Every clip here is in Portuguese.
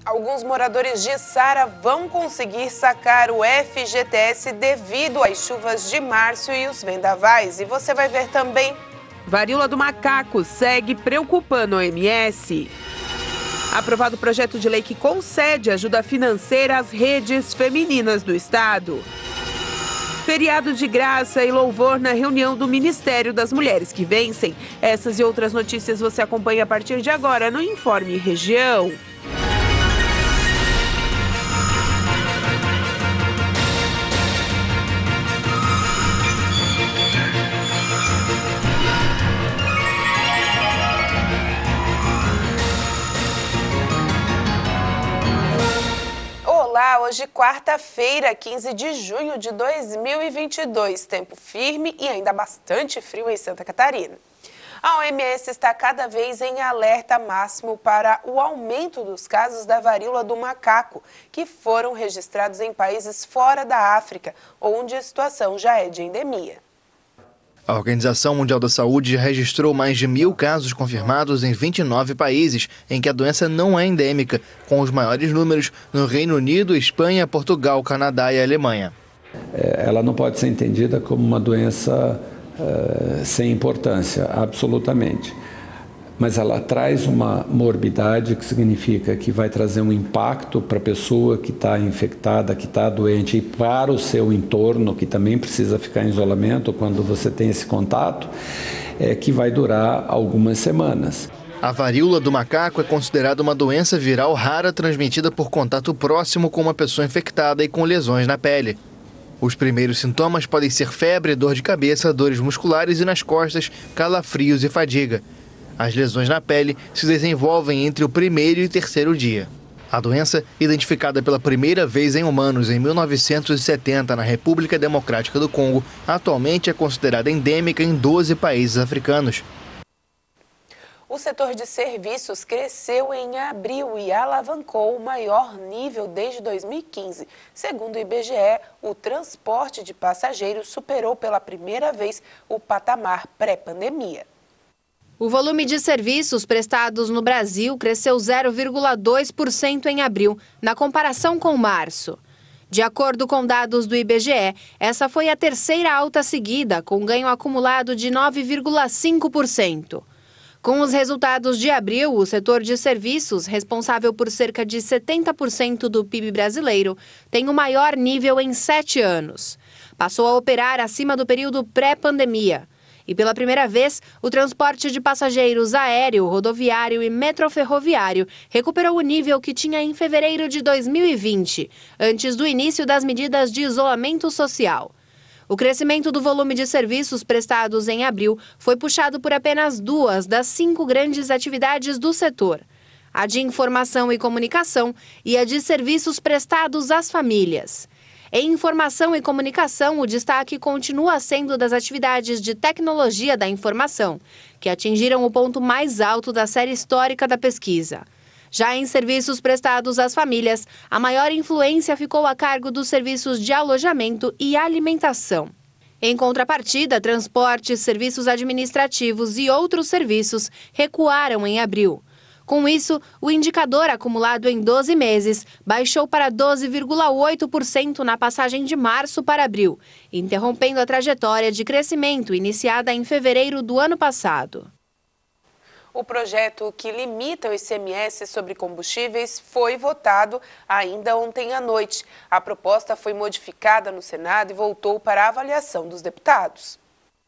Alguns moradores de Sara vão conseguir sacar o FGTS devido às chuvas de março e os vendavais. E você vai ver também. Varíola do macaco segue preocupando a OMS. Aprovado o projeto de lei que concede ajuda financeira às redes femininas do Estado. Feriado de graça e louvor na reunião do Ministério das Mulheres que Vencem. Essas e outras notícias você acompanha a partir de agora no Informe Região. Olá, hoje quarta-feira, 15 de junho de 2022, tempo firme e ainda bastante frio em Santa Catarina. A OMS está cada vez em alerta máximo para o aumento dos casos da varíola do macaco, que foram registrados em países fora da África, onde a situação já é de endemia. A Organização Mundial da Saúde registrou mais de 1.000 casos confirmados em 29 países em que a doença não é endêmica, com os maiores números no Reino Unido, Espanha, Portugal, Canadá e Alemanha. Ela não pode ser entendida como uma doença sem importância, absolutamente. Mas ela traz uma morbidade, que significa que vai trazer um impacto para a pessoa que está infectada, que está doente, e para o seu entorno, que também precisa ficar em isolamento quando você tem esse contato, que vai durar algumas semanas. A varíola do macaco é considerada uma doença viral rara transmitida por contato próximo com uma pessoa infectada e com lesões na pele. Os primeiros sintomas podem ser febre, dor de cabeça, dores musculares e nas costas, calafrios e fadiga. As lesões na pele se desenvolvem entre o primeiro e terceiro dia. A doença, identificada pela primeira vez em humanos em 1970 na República Democrática do Congo, atualmente é considerada endêmica em 12 países africanos. O setor de serviços cresceu em abril e alavancou o maior nível desde 2015. Segundo o IBGE, o transporte de passageiros superou pela primeira vez o patamar pré-pandemia. O volume de serviços prestados no Brasil cresceu 0,2% em abril, na comparação com março. De acordo com dados do IBGE, essa foi a terceira alta seguida, com ganho acumulado de 9,5%. Com os resultados de abril, o setor de serviços, responsável por cerca de 70% do PIB brasileiro, tem o maior nível em 7 anos. Passou a operar acima do período pré-pandemia. E pela primeira vez, o transporte de passageiros aéreo, rodoviário e metroferroviário recuperou o nível que tinha em fevereiro de 2020, antes do início das medidas de isolamento social. O crescimento do volume de serviços prestados em abril foi puxado por apenas 2 das 5 grandes atividades do setor: a de informação e comunicação e a de serviços prestados às famílias. Em informação e comunicação, o destaque continua sendo das atividades de tecnologia da informação, que atingiram o ponto mais alto da série histórica da pesquisa. Já em serviços prestados às famílias, a maior influência ficou a cargo dos serviços de alojamento e alimentação. Em contrapartida, transportes, serviços administrativos e outros serviços recuaram em abril. Com isso, o indicador acumulado em 12 meses baixou para 12,8% na passagem de março para abril, interrompendo a trajetória de crescimento iniciada em fevereiro do ano passado. O projeto que limita o ICMS sobre combustíveis foi votado ainda ontem à noite. A proposta foi modificada no Senado e voltou para a avaliação dos deputados.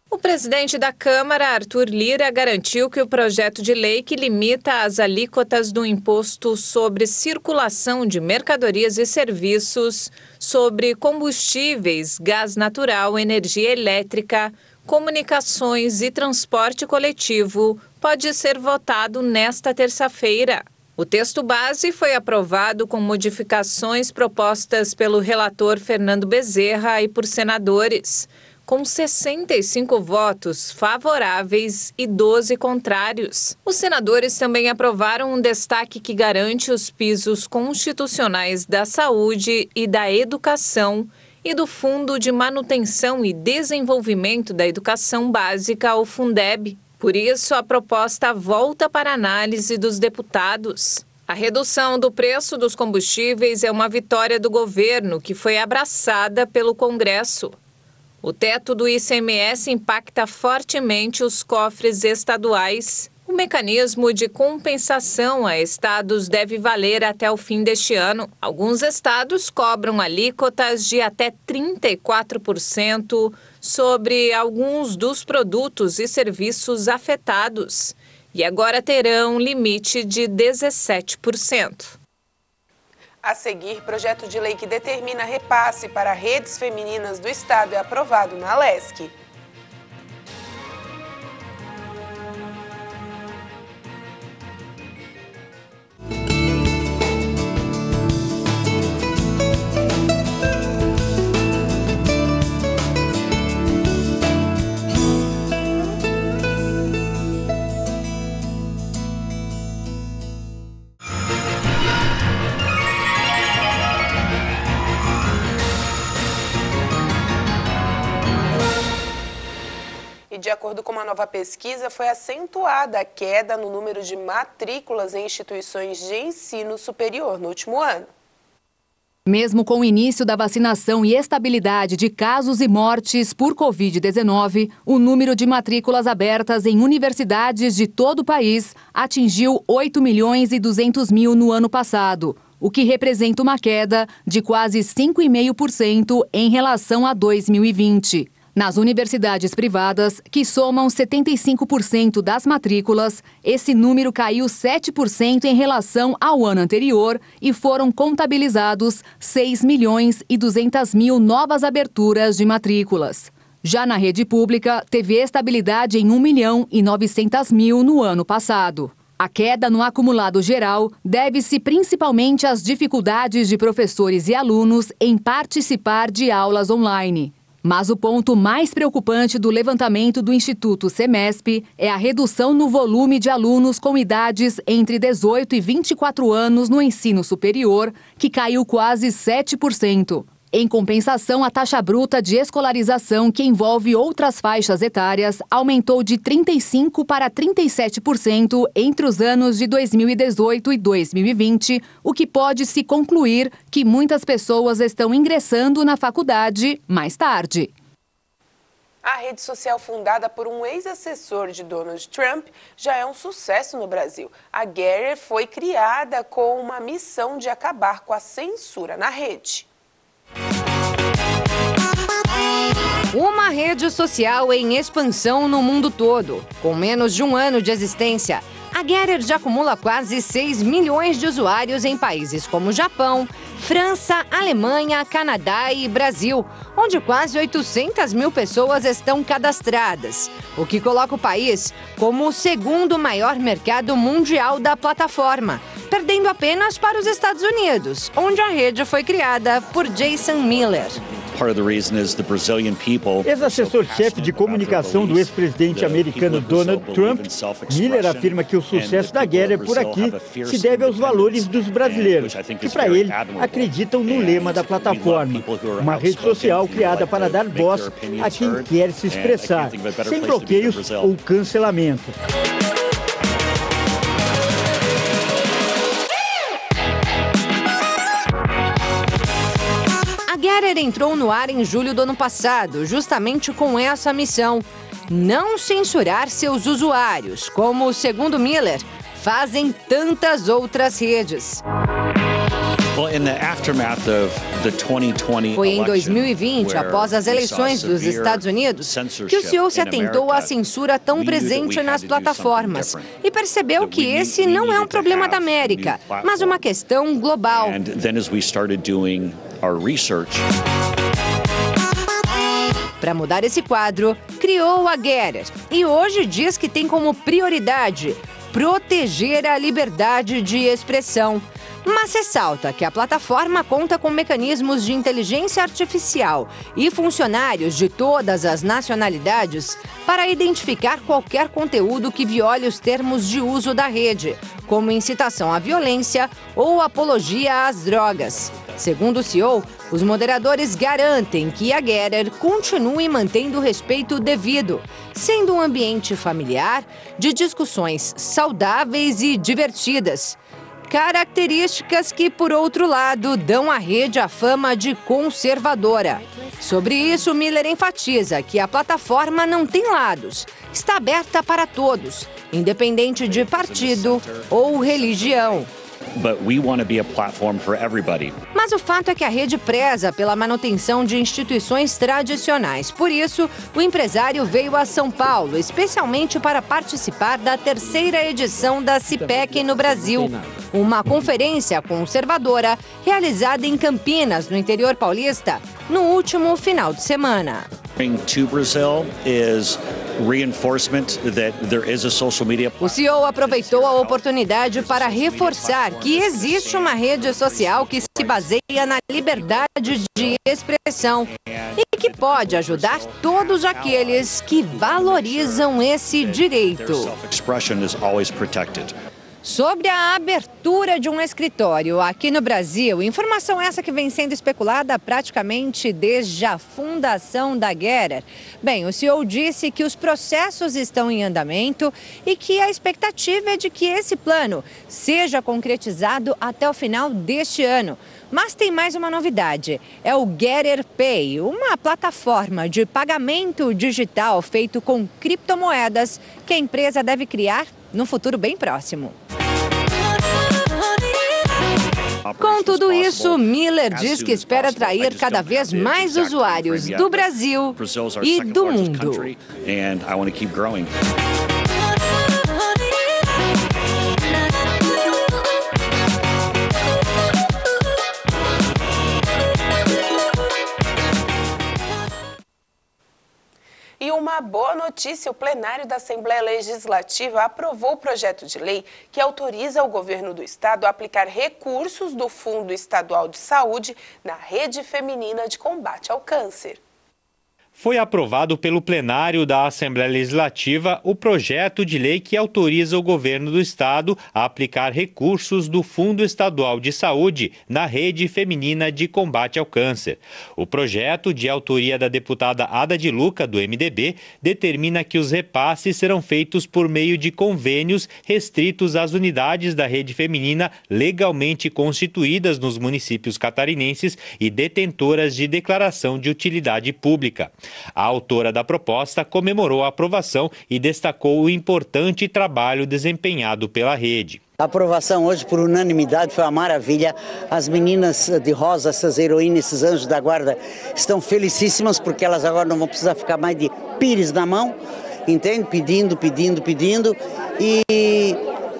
O presidente da Câmara, Arthur Lira, garantiu que o projeto de lei que limita as alíquotas do imposto sobre circulação de mercadorias e serviços, sobre combustíveis, gás natural, energia elétrica, comunicações e transporte coletivo pode ser votado nesta terça-feira. O texto base foi aprovado com modificações propostas pelo relator Fernando Bezerra e por senadores, com 65 votos favoráveis e 12 contrários. Os senadores também aprovaram um destaque que garante os pisos constitucionais da saúde e da educação e do Fundo de Manutenção e Desenvolvimento da Educação Básica, o Fundeb. Por isso, a proposta volta para análise dos deputados. A redução do preço dos combustíveis é uma vitória do governo que foi abraçada pelo Congresso. O teto do ICMS impacta fortemente os cofres estaduais. O mecanismo de compensação a estados deve valer até o fim deste ano. Alguns estados cobram alíquotas de até 34% sobre alguns dos produtos e serviços afetados. E agora terão um limite de 17%. A seguir, projeto de lei que determina repasse para redes femininas do Estado é aprovado na LESC. E de acordo com uma nova pesquisa, foi acentuada a queda no número de matrículas em instituições de ensino superior no último ano. Mesmo com o início da vacinação e estabilidade de casos e mortes por Covid-19, o número de matrículas abertas em universidades de todo o país atingiu 8.200.000 no ano passado, o que representa uma queda de quase 5,5% em relação a 2020. Nas universidades privadas, que somam 75% das matrículas, esse número caiu 7% em relação ao ano anterior e foram contabilizados 6.200.000 novas aberturas de matrículas. Já na rede pública, teve estabilidade em 1.900.000 no ano passado. A queda no acumulado geral deve-se principalmente às dificuldades de professores e alunos em participar de aulas online. Mas o ponto mais preocupante do levantamento do Instituto Semesp é a redução no volume de alunos com idades entre 18 e 24 anos no ensino superior, que caiu quase 7%. Em compensação, a taxa bruta de escolarização, que envolve outras faixas etárias, aumentou de 35% para 37% entre os anos de 2018 e 2020, o que pode-se concluir que muitas pessoas estão ingressando na faculdade mais tarde. A rede social fundada por um ex-assessor de Donald Trump já é um sucesso no Brasil. A Getter foi criada com uma missão de acabar com a censura na rede. Uma rede social em expansão no mundo todo. Com menos de um ano de existência, a Getter já acumula quase 6 milhões de usuários em países como Japão, França, Alemanha, Canadá e Brasil, onde quase 800.000 pessoas estão cadastradas, o que coloca o país como o segundo maior mercado mundial da plataforma, perdendo apenas para os Estados Unidos, onde a rede foi criada por Jason Miller. Ex-assessor-chefe de comunicação do ex-presidente americano Donald Trump, Miller afirma que o sucesso da Getter por aqui se deve aos valores dos brasileiros, que para ele acreditam no lema da plataforma, uma rede social criada para dar voz a quem quer se expressar, sem bloqueios ou cancelamento. A Getter entrou no ar em julho do ano passado, justamente com essa missão: não censurar seus usuários, como, segundo Miller, fazem tantas outras redes. Foi em 2020, após as eleições dos Estados Unidos, que o CEO se atentou à censura tão presente nas plataformas e percebeu que esse não é um problema da América, mas uma questão global. Para mudar esse quadro, criou a Getter e hoje diz que tem como prioridade proteger a liberdade de expressão. Mas ressalta que a plataforma conta com mecanismos de inteligência artificial e funcionários de todas as nacionalidades para identificar qualquer conteúdo que viole os termos de uso da rede, como incitação à violência ou apologia às drogas. Segundo o CEO, os moderadores garantem que a Getter continue mantendo o respeito devido, sendo um ambiente familiar de discussões saudáveis e divertidas. Características que, por outro lado, dão à rede a fama de conservadora. Sobre isso, Miller enfatiza que a plataforma não tem lados, está aberta para todos, independente de partido ou religião. Mas o fato é que a rede preza pela manutenção de instituições tradicionais. Por isso, o empresário veio a São Paulo, especialmente para participar da 3ª edição da CPEC no Brasil, uma conferência conservadora realizada em Campinas, no interior paulista, no último final de semana. O CEO aproveitou a oportunidade para reforçar que existe uma rede social que se baseia na liberdade de expressão e que pode ajudar todos aqueles que valorizam esse direito. Sobre a abertura de um escritório aqui no Brasil, informação essa que vem sendo especulada praticamente desde a fundação da Gerer. Bem, o CEO disse que os processos estão em andamento e que a expectativa é de que esse plano seja concretizado até o final deste ano. Mas tem mais uma novidade, é o Gerer Pay, uma plataforma de pagamento digital feito com criptomoedas que a empresa deve criar no futuro bem próximo. Com tudo isso, Miller diz que espera atrair cada vez mais usuários do Brasil e do mundo. E uma boa notícia, o plenário da Assembleia Legislativa aprovou o projeto de lei que autoriza o governo do estado a aplicar recursos do Fundo Estadual de Saúde na rede feminina de combate ao câncer. Foi aprovado pelo plenário da Assembleia Legislativa o projeto de lei que autoriza o governo do estado a aplicar recursos do Fundo Estadual de Saúde na rede feminina de combate ao câncer. O projeto, de autoria da deputada Ada de Luca, do MDB, determina que os repasses serão feitos por meio de convênios restritos às unidades da rede feminina legalmente constituídas nos municípios catarinenses e detentoras de declaração de utilidade pública. A autora da proposta comemorou a aprovação e destacou o importante trabalho desempenhado pela rede. A aprovação hoje por unanimidade foi uma maravilha. As meninas de rosa, essas heroínas, esses anjos da guarda, estão felicíssimas porque elas agora não vão precisar ficar mais de pires na mão, entende? Pedindo. E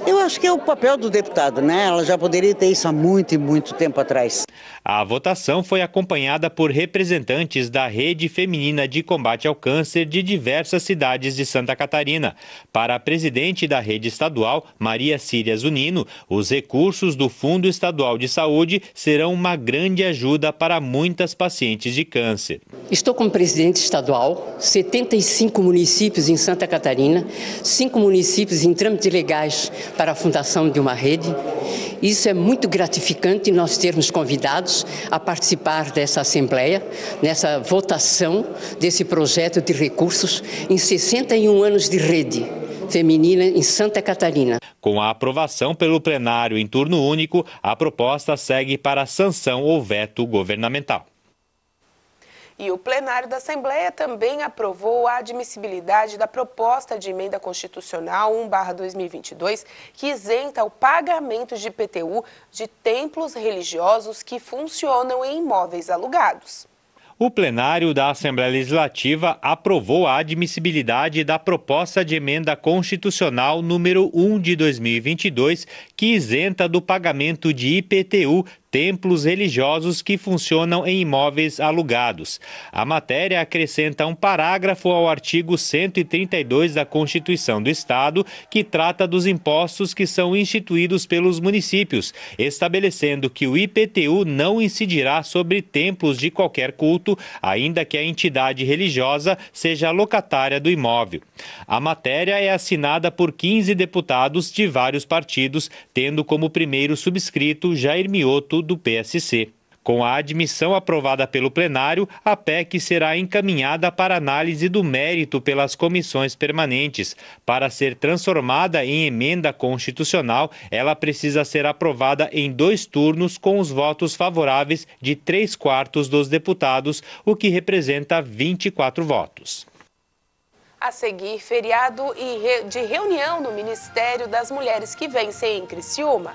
eu acho que é o papel do deputado, né? Ela já poderia ter isso há muito tempo atrás. A votação foi acompanhada por representantes da Rede Feminina de Combate ao Câncer de diversas cidades de Santa Catarina. Para a presidente da rede estadual, Maria Círia Zunino, os recursos do Fundo Estadual de Saúde serão uma grande ajuda para muitas pacientes de câncer. Estou como presidente estadual, 75 municípios em Santa Catarina, 5 municípios em trâmites legais para a fundação de uma rede. Isso é muito gratificante nós termos convidados a participar dessa Assembleia, nessa votação desse projeto de recursos em 61 anos de rede feminina em Santa Catarina. Com a aprovação pelo plenário em turno único, a proposta segue para a sanção ou veto governamental. E o plenário da Assembleia também aprovou a admissibilidade da proposta de emenda constitucional 1/2022, que isenta o pagamento de IPTU de templos religiosos que funcionam em imóveis alugados. O plenário da Assembleia Legislativa aprovou a admissibilidade da proposta de emenda constitucional número 1 de 2022, que isenta do pagamento de IPTU templos religiosos que funcionam em imóveis alugados. A matéria acrescenta um parágrafo ao artigo 132 da Constituição do Estado, que trata dos impostos que são instituídos pelos municípios, estabelecendo que o IPTU não incidirá sobre templos de qualquer culto, ainda que a entidade religiosa seja locatária do imóvel. A matéria é assinada por 15 deputados de vários partidos, tendo como primeiro subscrito Jair Mioto, do PSC. Com a admissão aprovada pelo plenário, a PEC será encaminhada para análise do mérito pelas comissões permanentes. Para ser transformada em emenda constitucional, ela precisa ser aprovada em 2 turnos com os votos favoráveis de 3/4 dos deputados, o que representa 24 votos. A seguir, feriado de reunião no Ministério das Mulheres que vence em Criciúma.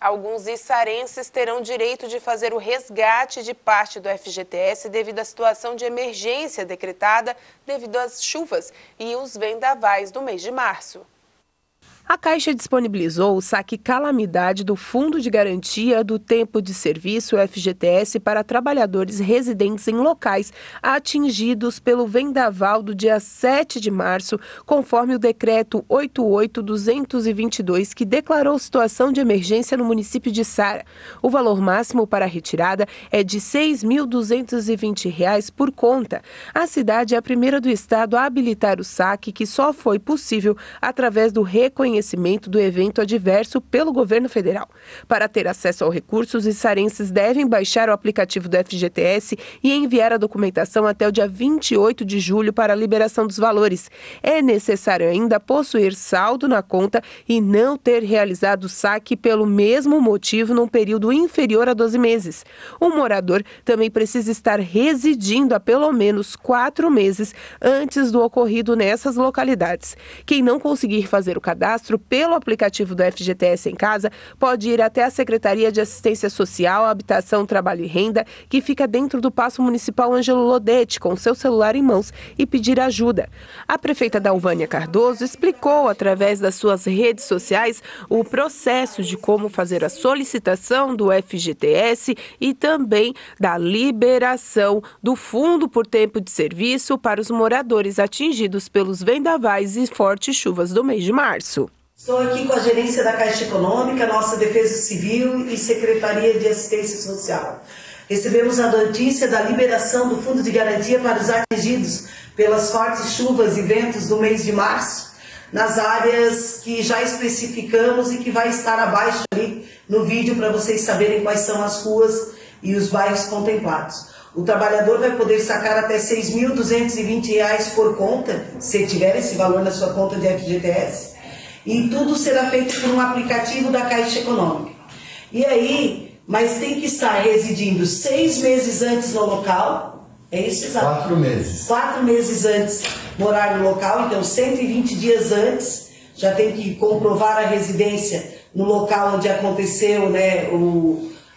Alguns içarenses terão direito de fazer o resgate de parte do FGTS devido à situação de emergência decretada devido às chuvas e os vendavais do mês de março. A Caixa disponibilizou o saque calamidade do Fundo de Garantia do Tempo de Serviço, FGTS, para trabalhadores residentes em locais atingidos pelo vendaval do dia 7 de março, conforme o decreto 88.222, que declarou situação de emergência no município de Sara. O valor máximo para a retirada é de R$ 6.220 por conta. A cidade é a primeira do estado a habilitar o saque, que só foi possível através do reconhecimento do evento adverso pelo governo federal. Para ter acesso ao recurso, os içarenses devem baixar o aplicativo do FGTS e enviar a documentação até o dia 28 de julho para a liberação dos valores. É necessário ainda possuir saldo na conta e não ter realizado o saque pelo mesmo motivo num período inferior a 12 meses. O morador também precisa estar residindo há pelo menos 4 meses antes do ocorrido nessas localidades. Quem não conseguir fazer o cadastro pelo aplicativo do FGTS em casa pode ir até a Secretaria de Assistência Social, Habitação, Trabalho e Renda, que fica dentro do Paço Municipal Ângelo Lodete, com seu celular em mãos, e pedir ajuda. A prefeita Dalvânia Cardoso explicou, através das suas redes sociais, o processo de como fazer a solicitação do FGTS e também da liberação do Fundo por Tempo de Serviço para os moradores atingidos pelos vendavais e fortes chuvas do mês de março. Estou aqui com a gerência da Caixa Econômica, nossa Defesa Civil e Secretaria de Assistência Social. Recebemos a notícia da liberação do Fundo de Garantia para os atingidos pelas fortes chuvas e ventos do mês de março, nas áreas que já especificamos e que vai estar abaixo ali no vídeo para vocês saberem quais são as ruas e os bairros contemplados. O trabalhador vai poder sacar até R$ 6.220 por conta, se tiver esse valor na sua conta de FGTS. E tudo será feito por um aplicativo da Caixa Econômica. E aí, mas tem que estar residindo 6 meses antes no local, é isso, exato? 4 meses. 4 meses antes morar no local, então 120 dias antes, já tem que comprovar a residência no local onde aconteceu, né,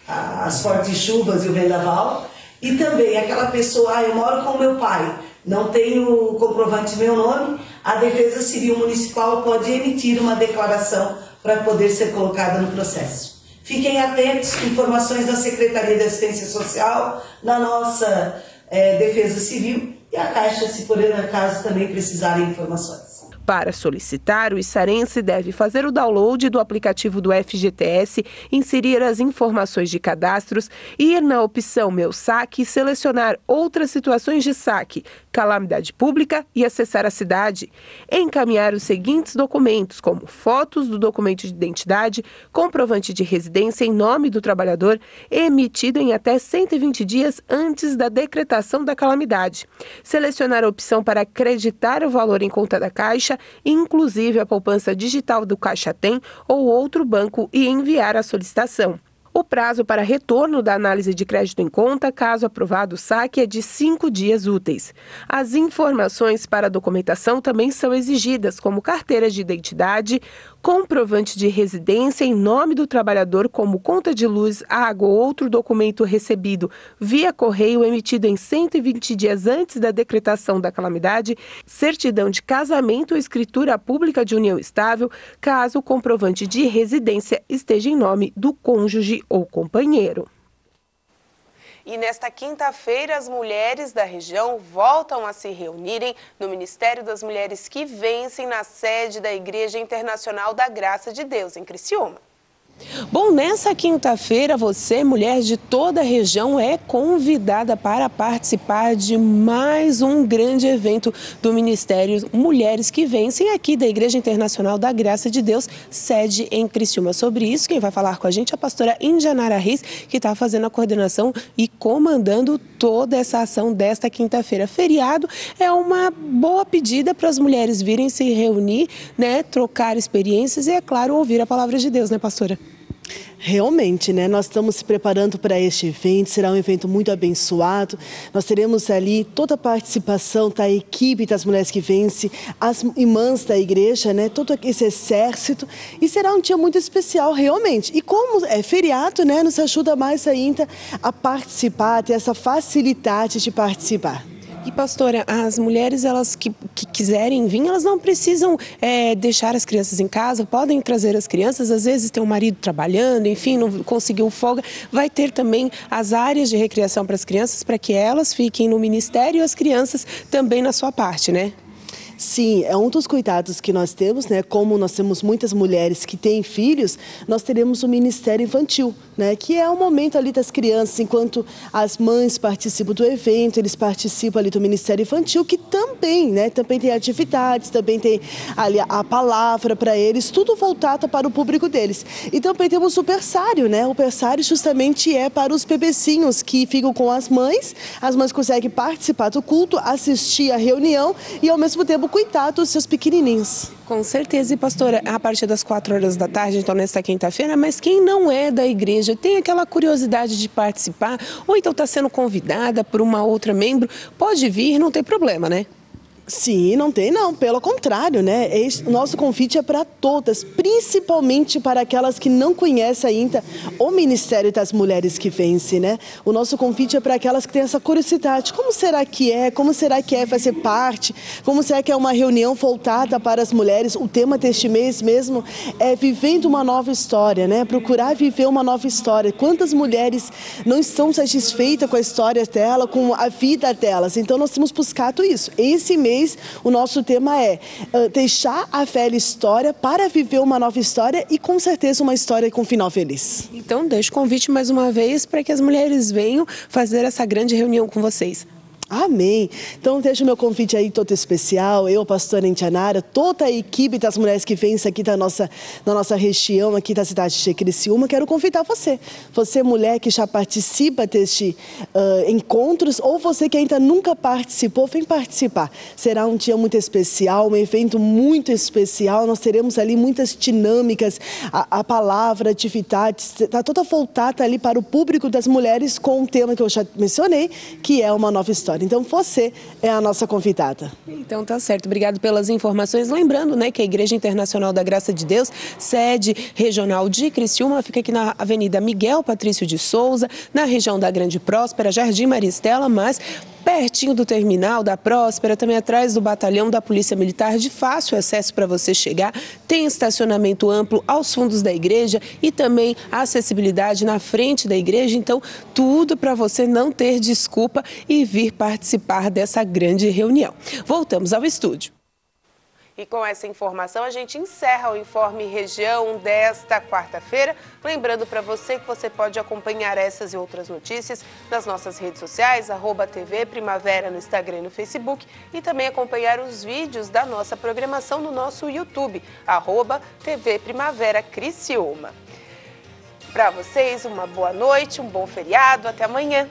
as fortes chuvas e o vendaval. E também aquela pessoa, eu moro com meu pai, não tenho comprovante meu nome, a Defesa Civil Municipal pode emitir uma declaração para poder ser colocada no processo. Fiquem atentos, informações da Secretaria de Assistência Social, da nossa Defesa Civil e a Caixa, se por acaso também precisarem de informações. Para solicitar, o içarense deve fazer o download do aplicativo do FGTS, inserir as informações de cadastros, ir na opção Meu Saque, selecionar outras situações de saque, calamidade pública e acessar a cidade. Encaminhar os seguintes documentos, como fotos do documento de identidade, comprovante de residência em nome do trabalhador, emitido em até 120 dias antes da decretação da calamidade. Selecionar a opção para acreditar o valor em conta da Caixa, inclusive a poupança digital do Caixa Tem ou outro banco, e enviar a solicitação. O prazo para retorno da análise de crédito em conta, caso aprovado o saque, é de 5 dias úteis. As informações para a documentação também são exigidas, como carteira de identidade, comprovante de residência em nome do trabalhador, como conta de luz, água ou outro documento recebido via correio emitido em 120 dias antes da decretação da calamidade, certidão de casamento ou escritura pública de união estável, caso o comprovante de residência esteja em nome do cônjuge ou companheiro. E nesta quinta-feira, as mulheres da região voltam a se reunirem no Ministério das Mulheres que Vencem, na sede da Igreja Internacional da Graça de Deus, em Criciúma. Bom, nessa quinta-feira, você, mulher de toda a região, é convidada para participar de mais um grande evento do Ministério Mulheres que Vencem, aqui da Igreja Internacional da Graça de Deus, sede em Criciúma. Sobre isso, quem vai falar com a gente é a pastora Indianara Reis, que está fazendo a coordenação e comandando toda essa ação desta quinta-feira. Feriado é uma boa pedida para as mulheres virem se reunir, né, trocar experiências e, é claro, ouvir a palavra de Deus, né, pastora? Realmente, né? Nós estamos se preparando para este evento, será um evento muito abençoado. Nós teremos ali toda a participação da equipe das Mulheres que Vencem, as irmãs da igreja, né? Todo esse exército. E será um dia muito especial, realmente. E como é feriado, né? Nos ajuda mais ainda a participar, a ter essa facilidade de participar. E, pastora, as mulheres, elas que quiserem vir, elas não precisam deixar as crianças em casa, podem trazer as crianças, às vezes tem um marido trabalhando, enfim, não conseguiu folga. Vai ter também as áreas de recreação para as crianças, para que elas fiquem no ministério e as crianças também na sua parte, né? Sim, é um dos cuidados que nós temos, né? Como nós temos muitas mulheres que têm filhos, nós teremos o Ministério Infantil, né? Que é o momento ali das crianças, enquanto as mães participam do evento, eles participam ali do Ministério Infantil, que também, né? Também tem atividades, também tem ali a palavra para eles, tudo voltado para o público deles. E também temos o berçário, né? O berçário justamente é para os bebecinhos que ficam com as mães conseguem participar do culto, assistir à reunião e ao mesmo tempo cuidar dos seus pequenininhos. Com certeza, e pastora, a partir das 4 horas da tarde, então nesta quinta-feira, mas quem não é da igreja, tem aquela curiosidade de participar, ou então está sendo convidada por uma outra membro, pode vir, não tem problema, né? Sim, não tem não, pelo contrário, né? O nosso convite é para todas, principalmente para aquelas que não conhecem ainda o Ministério das Mulheres que Vencem, né? O nosso convite é para aquelas que têm essa curiosidade, como será que é? Como será que é fazer parte? Como será que é uma reunião voltada para as mulheres? O tema deste mês mesmo é vivendo uma nova história, né? Procurar viver uma nova história. Quantas mulheres não estão satisfeitas com a história dela, com a vida delas? Então nós temos buscado isso. Esse mês o nosso tema é deixar a velha história para viver uma nova história e com certeza uma história com final feliz. Então deixo o convite mais uma vez para que as mulheres venham fazer essa grande reunião com vocês. Amém. Então, deixo o meu convite aí todo especial. Eu, pastora Indianara, toda a equipe das Mulheres que Vencem aqui da nossa região, aqui da cidade de Criciúma, quero convidar você. Você, mulher que já participa deste encontros, ou você que ainda nunca participou, vem participar. Será um dia muito especial, um evento muito especial. Nós teremos ali muitas dinâmicas, a palavra, atividades, está toda voltada ali para o público das mulheres com um tema que eu já mencionei, que é uma nova história. Então, você é a nossa convidada. Então, tá certo. Obrigado pelas informações. Lembrando, né, que a Igreja Internacional da Graça de Deus, sede regional de Criciúma, fica aqui na Avenida Miguel Patrício de Souza, na região da Grande Próspera, Jardim Maristela, mas pertinho do terminal da Próspera, também atrás do batalhão da Polícia Militar, de fácil acesso para você chegar. Tem estacionamento amplo aos fundos da igreja e também acessibilidade na frente da igreja. Então, tudo para você não ter desculpa e vir participar dessa grande reunião. Voltamos ao estúdio. E com essa informação a gente encerra o Informe Região desta quarta-feira. Lembrando para você que você pode acompanhar essas e outras notícias nas nossas redes sociais, @TV Primavera no Instagram e no Facebook, e também acompanhar os vídeos da nossa programação no nosso YouTube, @TV Primavera Criciúma. Para vocês, uma boa noite, um bom feriado, até amanhã.